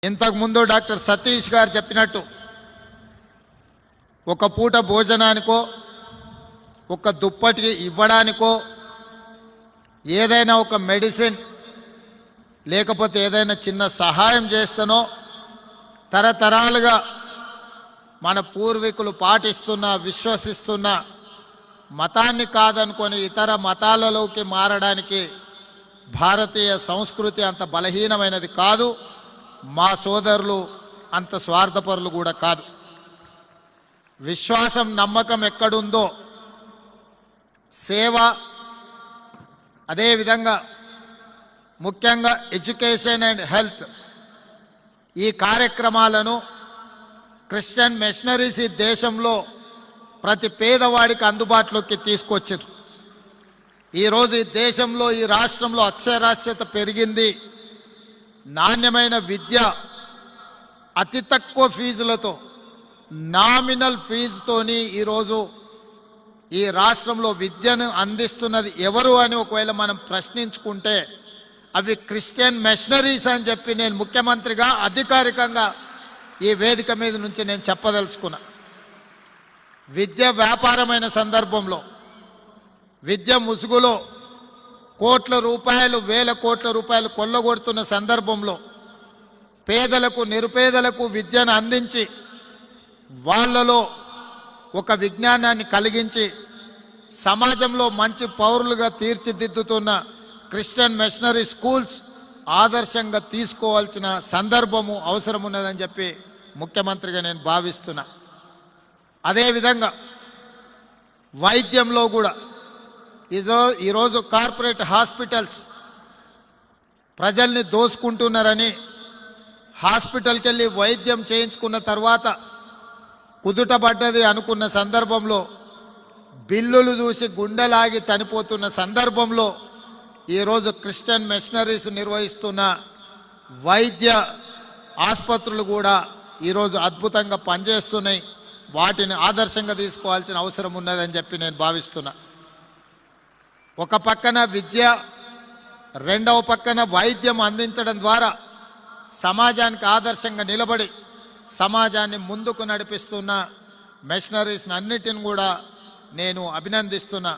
ఇంతకుముందు డాక్టర్ సతీష్ గారు చెప్పినట్టు ఒక పూట భోజనానికో ఒక దుప్పటి ఇవ్వడానికో ఏదైనా ఒక మెడిసిన్ లేకపోతే ఏదైనా చిన్న సహాయం చేస్తనో తరతరాలుగా మన పూర్వీకులు పాటిస్తున్న విశ్వసిస్తున్న మతాన్ని కాదనుకొని ఇతర మతాలలోకి మారడానికి భారతీయ సంస్కృతి అంత బలహీనమైనది కాదు. మా సోదరులు అంత స్వార్థపరులు కూడా కాదు. విశ్వాసం నమ్మకం ఎక్కడుందో సేవ, అదేవిధంగా ముఖ్యంగా ఎడ్యుకేషన్ అండ్ హెల్త్ ఈ కార్యక్రమాలను క్రిస్టియన్ మిషనరీస్ ఈ దేశంలో ప్రతి పేదవాడికి అందుబాటులోకి తీసుకొచ్చారు. ఈరోజు ఈ దేశంలో ఈ రాష్ట్రంలో అక్షరాస్యత పెరిగింది. నాణ్యమైన విద్య అతి తక్కువ ఫీజులతో నామినల్ ఫీజుతోని ఈరోజు ఈ రాష్ట్రంలో విద్యను అందిస్తున్నది ఎవరు అని ఒకవేళ మనం ప్రశ్నించుకుంటే అవి క్రిస్టియన్ మిషనరీస్ అని చెప్పి నేను ముఖ్యమంత్రిగా అధికారికంగా ఈ వేదిక మీద నుంచి నేను చెప్పదలుచుకున్నా. విద్య వ్యాపారమైన సందర్భంలో, విద్య ముసుగులో కోట్ల రూపాయలు వేల కోట్ల రూపాయలు కొల్లగొడుతున్న సందర్భంలో పేదలకు నిరుపేదలకు విద్యను అందించి వాళ్ళలో ఒక విజ్ఞానాన్ని కలిగించి సమాజంలో మంచి పౌరులుగా తీర్చిదిద్దుతున్న క్రిస్టియన్ మిషనరీ స్కూల్స్ ఆదర్శంగా తీసుకోవాల్సిన సందర్భము అవసరం ఉన్నదని చెప్పి ముఖ్యమంత్రిగా నేను భావిస్తున్నా. అదేవిధంగా వైద్యంలో కూడా ఈరోజు కార్పొరేట్ హాస్పిటల్స్ ప్రజల్ని దోసుకుంటున్నారని హాస్పిటల్కి వెళ్ళి వైద్యం చేయించుకున్న తర్వాత కుదుటపడ్డది అనుకున్న సందర్భంలో బిల్లులు చూసి గుండెలాగి చనిపోతున్న సందర్భంలో ఈరోజు క్రిస్టియన్ మిషనరీస్ నిర్వహిస్తున్న వైద్య ఆసుపత్రులు కూడా ఈరోజు అద్భుతంగా పనిచేస్తున్నాయి. వాటిని ఆదర్శంగా తీసుకోవాల్సిన అవసరం ఉన్నదని చెప్పి నేను భావిస్తున్నా. ఒక పక్కన విద్య, రెండవ పక్కన వైద్యం అందించడం ద్వారా సమాజానికి ఆదర్శంగా నిలబడి సమాజాన్ని ముందుకు నడిపిస్తున్న మిషనరీస్ని అన్నిటిని కూడా నేను అభినందిస్తున్నా.